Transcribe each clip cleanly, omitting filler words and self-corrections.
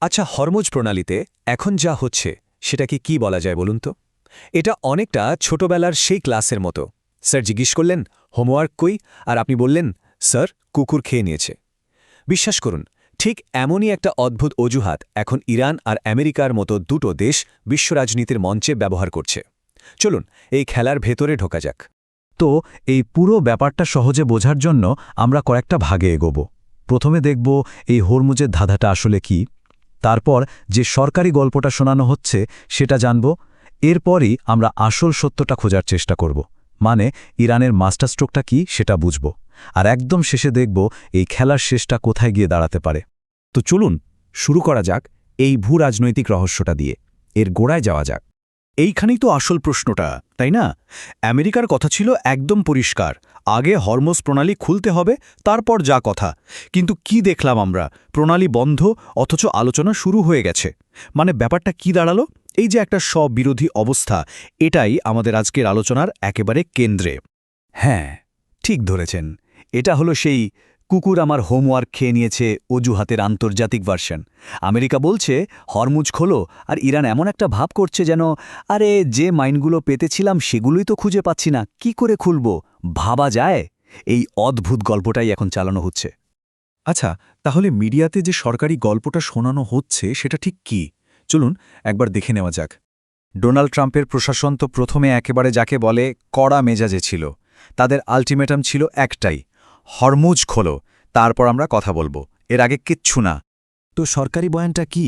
আচ্ছা, হরমুজ প্রণালীতে এখন যা হচ্ছে সেটাকে কি বলা যায় বলুন তো? এটা অনেকটা ছোটবেলার সেই ক্লাসের মতো। স্যার জিজ্ঞেস করলেন, হোমওয়ার্ক কই? আর আপনি বললেন, স্যার, কুকুর খেয়ে নিয়েছে। বিশ্বাস করুন, ঠিক এমনই একটা অদ্ভুত অজুহাত এখন ইরান আর আমেরিকার মতো দুটো দেশ বিশ্ব রাজনীতির মঞ্চে ব্যবহার করছে। চলুন এই খেলার ভেতরে ঢোকা যাক। তো এই পুরো ব্যাপারটা সহজে বোঝার জন্য আমরা কয়েকটা ভাগে এগোব। প্রথমে দেখব এই হরমুজের ধাঁধাটা আসলে কি, তারপর যে সরকারি গল্পটা শোনানো হচ্ছে সেটা জানব, এরপরই আমরা আসল সত্যটা খোঁজার চেষ্টা করব, মানে ইরানের মাস্টারস্ট্রোকটা কি সেটা বুঝব, আর একদম শেষে দেখব এই খেলার শেষটা কোথায় গিয়ে দাঁড়াতে পারে। তো চলুন শুরু করা যাক এই ভূ রাজনৈতিক রহস্যটা দিয়ে, এর গোড়ায় যাওয়া যাক। এইখানেই তো আসল প্রশ্নটা, তাই না? আমেরিকার কথা ছিল একদম পরিষ্কার, আগে হরমুজ প্রণালী খুলতে হবে, তারপর যা কথা। কিন্তু কি দেখলাম আমরা? প্রণালী বন্ধ, অথচ আলোচনা শুরু হয়ে গেছে। মানে ব্যাপারটা কি দাঁড়ালো? এই যে একটা স্ববিরোধী অবস্থা, এটাই আমাদের আজকের আলোচনার একেবারে কেন্দ্রে। হ্যাঁ, ঠিক ধরেছেন। এটা হলো সেই কুকুর আমার হোমওয়ার্ক খেয়ে নিয়েছে অজুহাতের আন্তর্জাতিক ভার্সন। আমেরিকা বলছে হরমুজ খোলো, আর ইরান এমন একটা ভাব করছে যেন, আরে যে মাইনগুলো পেতেছিলাম সেগুলোই তো খুঁজে পাচ্ছি না, কি করে খুলব? ভাবা যায়? এই অদ্ভুত গল্পটাই এখন চালানো হচ্ছে। আচ্ছা, তাহলে মিডিয়াতে যে সরকারি গল্পটা শোনানো হচ্ছে সেটা ঠিক কি? চলুন একবার দেখে নেওয়া যাক। ডোনাল্ড ট্রাম্পের প্রশাসন তো প্রথমে একেবারে যাকে বলে কড়া মেজাজে ছিল। তাদের আলটিমেটাম ছিল একটাই, হরমুজ খোলো, তারপর আমরা কথা বলবো, এর আগে কিচ্ছু না। তো সরকারি বয়ানটা কি?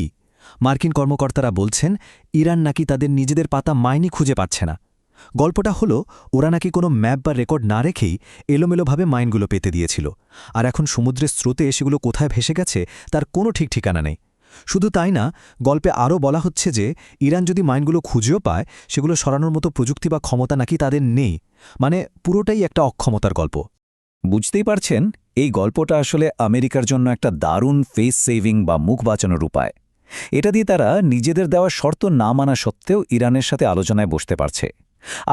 মার্কিন কর্মকর্তারা বলছেন ইরান নাকি তাদের নিজেদের পাতা মাইনই খুঁজে পাচ্ছে না। গল্পটা হলো ওরা নাকি কোনো ম্যাপ বা রেকর্ড না রেখেই এলোমেলোভাবে মাইনগুলো পেতে দিয়েছিল, আর এখন সমুদ্রের স্রোতে সেগুলো কোথায় ভেসে গেছে তার কোনো ঠিক ঠিকানা নেই। শুধু তাই না, গল্পে আরও বলা হচ্ছে যে ইরান যদি মাইনগুলো খুঁজেও পায়, সেগুলো সরানোর মতো প্রযুক্তি বা ক্ষমতা নাকি তাদের নেই। মানে পুরোটাই একটা অক্ষমতার গল্প। বুঝতেই পারছেন, এই গল্পটা আসলে আমেরিকার জন্য একটা দারুণ ফেস সেভিং বা মুখ বাঁচানোর উপায়। এটা দিয়ে তারা নিজেদের দেওয়া শর্ত না মানা সত্ত্বেও ইরানের সাথে আলোচনায় বসতে পারছে।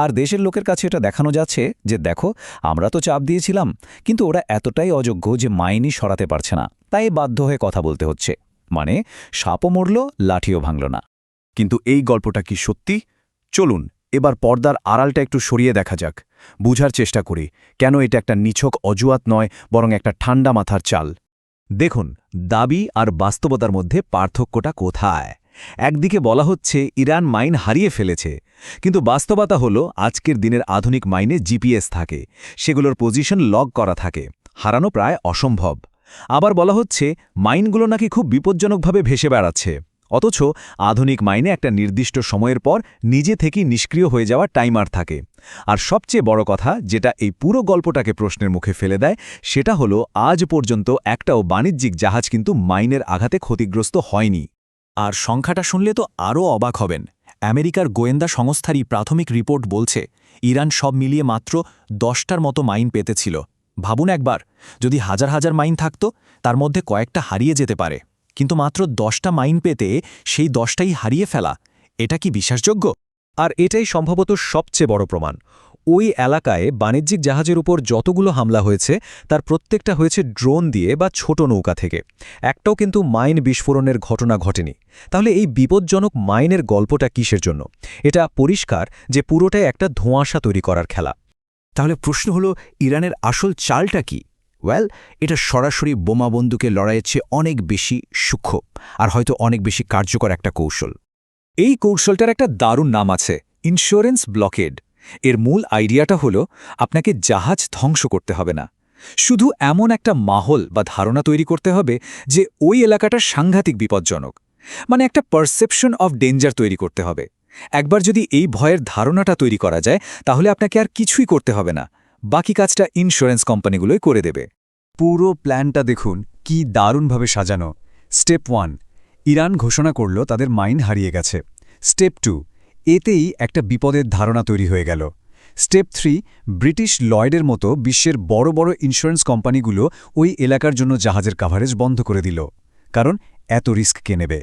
আর দেশের লোকের কাছে এটা দেখানো যাচ্ছে যে দেখো, আমরা তো চাপ দিয়েছিলাম, কিন্তু ওরা এতটাই অযোগ্য যে মাইনই সরাতে পারছে না, তাই বাধ্য হয়ে কথা বলতে হচ্ছে। মানে সাপও মরল, লাঠিও ভাঙল না। কিন্তু এই গল্পটা কি সত্যি? চলুন এবার পর্দার আড়ালটা একটু সরিয়ে দেখা যাক, বুঝার চেষ্টা করি কেন এটা একটা নিছক অজুহাত নয়, বরং একটা ঠান্ডা মাথার চাল। দেখুন, দাবি আর বাস্তবতার মধ্যে পার্থক্যটা কোথায়। একদিকে বলা হচ্ছে ইরান মাইন হারিয়ে ফেলেছে, কিন্তু বাস্তবতা হলো আজকের দিনের আধুনিক মাইনে জিপিএস থাকে, সেগুলোর পজিশন লগ করা থাকে, হারানো প্রায় অসম্ভব। আবার বলা হচ্ছে মাইনগুলো নাকি খুব বিপজ্জনকভাবে ভেসে বেড়াচ্ছে, অথচ আধুনিক মাইনে একটা নির্দিষ্ট সময়ের পর নিজে থেকেই নিষ্ক্রিয় হয়ে যাওয়া টাইমার থাকে। আর সবচেয়ে বড় কথা, যেটা এই পুরো গল্পটাকে প্রশ্নের মুখে ফেলে দেয়, সেটা হলো আজ পর্যন্ত একটাও বাণিজ্যিক জাহাজ কিন্তু মাইনের আঘাতে ক্ষতিগ্রস্ত হয়নি। আর সংখ্যাটা শুনলে তো আরও অবাক হবেন। আমেরিকার গোয়েন্দা সংস্থারই প্রাথমিক রিপোর্ট বলছে ইরান সব মিলিয়ে মাত্র 10টার মতো মাইন পেতেছিল। ভাবুন একবার, যদি হাজার হাজার মাইন থাকত, তার মধ্যে কয়েকটা হারিয়ে যেতে পারে, কিন্তু মাত্র 10টা মাইন পেতে সেই 10টাই হারিয়ে ফেলা, এটা কি বিশ্বাসযোগ্য? আর এটাই সম্ভবত সবচেয়ে বড় প্রমাণ। ওই এলাকায় বাণিজ্যিক জাহাজের উপর যতগুলো হামলা হয়েছে তার প্রত্যেকটা হয়েছে ড্রোন দিয়ে বা ছোট নৌকা থেকে। একটাও কিন্তু মাইন বিস্ফোরণের ঘটনা ঘটেনি। তাহলে এই বিপজ্জনক মাইনের গল্পটা কিসের জন্য? এটা পরিষ্কার যে পুরোটাই একটা ধোঁয়াশা তৈরি করার খেলা। তাহলে প্রশ্ন হলো, ইরানের আসল চালটা কি? ওয়েল, এটা সরাসরি বোমা বন্দুকের লড়াইয়ের চেয়ে অনেক বেশি সূক্ষ্ম, আর হয়তো অনেক বেশি কার্যকর একটা কৌশল। এই কৌশলটার একটা দারুণ নাম আছে, ইন্স্যুরেন্স ব্লকেড। এর মূল আইডিয়াটা হলো আপনাকে জাহাজ ধ্বংস করতে হবে না, শুধু এমন একটা মাহল বা ধারণা তৈরি করতে হবে যে ওই এলাকাটা সাংঘাতিক বিপজ্জনক। মানে একটা পারসেপশন অফ ডেঞ্জার তৈরি করতে হবে। একবার যদি এই ভয়ের ধারণাটা তৈরি করা যায়, তাহলে আপনাকে আর কিছুই করতে হবে না, বাকি কাজটা ইন্স্যুরেন্স কোম্পানিগুলোই করে দেবে। পুরো প্ল্যানটা দেখুন কি দারুণভাবে সাজানো। স্টেপ 1, ইরান ঘোষণা করল তাদের মাইন হারিয়ে গেছে। স্টেপ 2, এতেই একটা বিপদের ধারণা তৈরি হয়ে গেল। স্টেপ 3, ব্রিটিশ লয়েডের মতো বিশ্বের বড় বড় ইন্স্যুরেন্স কোম্পানিগুলো ওই এলাকার জন্য জাহাজের কাভারেজ বন্ধ করে দিল, কারণ এত রিস্ক কে নেবে।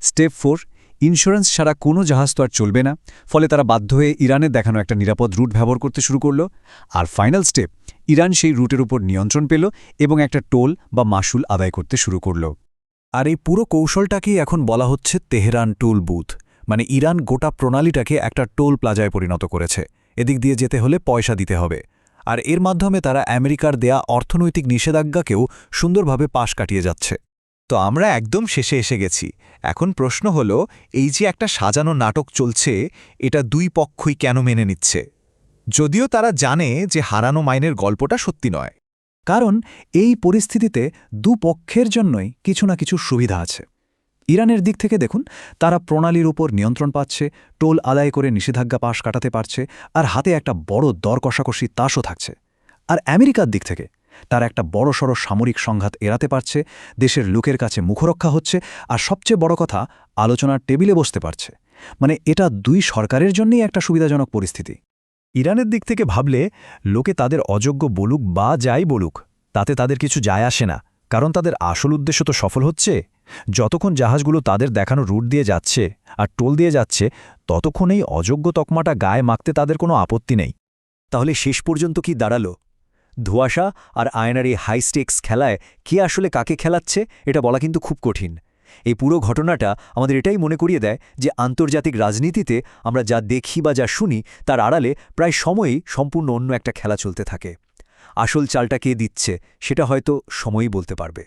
স্টেপ 4, ইন্স্যুরেন্স ছাড়া কোনো জাহাজ তো আর চলবে না, ফলে তারা বাধ্য হয়ে ইরানের দেখানো একটা নিরাপদ রুট ব্যবহার করতে শুরু করল। আর ফাইনাল স্টেপ, ইরান সেই রুটের উপর নিয়ন্ত্রণ পেল এবং একটা টোল বা মাশুল আদায় করতে শুরু করল। আর এই পুরো কৌশলটাকেই এখন বলা হচ্ছে তেহরান টুল বুথ, মানে ইরান গোটা প্রণালীটাকে একটা টোল প্লাজায় পরিণত করেছে। এদিক দিয়ে যেতে হলে পয়সা দিতে হবে, আর এর মাধ্যমে তারা আমেরিকার দেয়া অর্থনৈতিক নিষেধাজ্ঞাকেও সুন্দরভাবে পাশ কাটিয়ে যাচ্ছে। তো আমরা একদম শেষে এসে গেছি। এখন প্রশ্ন হলো, এই যে একটা সাজানো নাটক চলছে, এটা দুই পক্ষই কেন মেনে নিচ্ছে, যদিও তারা জানে যে হারানো মাইনের গল্পটা সত্যি নয়? কারণ এই পরিস্থিতিতে দুপক্ষের জন্যই কিছু না কিছু সুবিধা আছে। ইরানের দিক থেকে দেখুন, তারা প্রণালীর উপর নিয়ন্ত্রণ পাচ্ছে, টোল আদায় করে নিষেধাজ্ঞা পাশ কাটাতে পারছে, আর হাতে একটা বড় দর কষাকষি তাসও থাকছে। আর আমেরিকার দিক থেকে তারা একটা বড়সড় সামরিক সংঘাত এড়াতে পারছে, দেশের লোকের কাছে মুখরক্ষা হচ্ছে, আর সবচেয়ে বড় কথা, আলোচনার টেবিলে বসতে পারছে। মানে এটা দুই সরকারের জন্যই একটা সুবিধাজনক পরিস্থিতি। ইরানের দিক থেকে ভাবলে লোকে তাদের অযোগ্য বলুক বা যাই বলুক, তাতে তাদের কিছু যায় আসে না, কারণ তাদের আসল উদ্দেশ্য তো সফল হচ্ছে। যতক্ষণ জাহাজগুলো তাদের দেখানো রুট দিয়ে যাচ্ছে আর টোল দিয়ে যাচ্ছে, ততক্ষণ এই অযোগ্য তকমাটা গায়ে মাখতে তাদের কোনো আপত্তি নেই। তাহলে শেষ পর্যন্ত কি দাঁড়ালো? ধোঁয়াশা আর আয়নার এই হাই স্টেক্স খেলায় কে আসলে কাকে খেলাচ্ছে এটা বলা কিন্তু খুব কঠিন। এই পুরো ঘটনাটা আমাদের এটাই মনে করিয়ে দেয় যে আন্তর্জাতিক রাজনীতিতে আমরা যা দেখি বা যা শুনি তার আড়ালে প্রায় সময়ই সম্পূর্ণ অন্য একটা খেলা চলতে থাকে। আসল চালটা কে দিচ্ছে সেটা হয়তো সময়ই বলতে পারবে।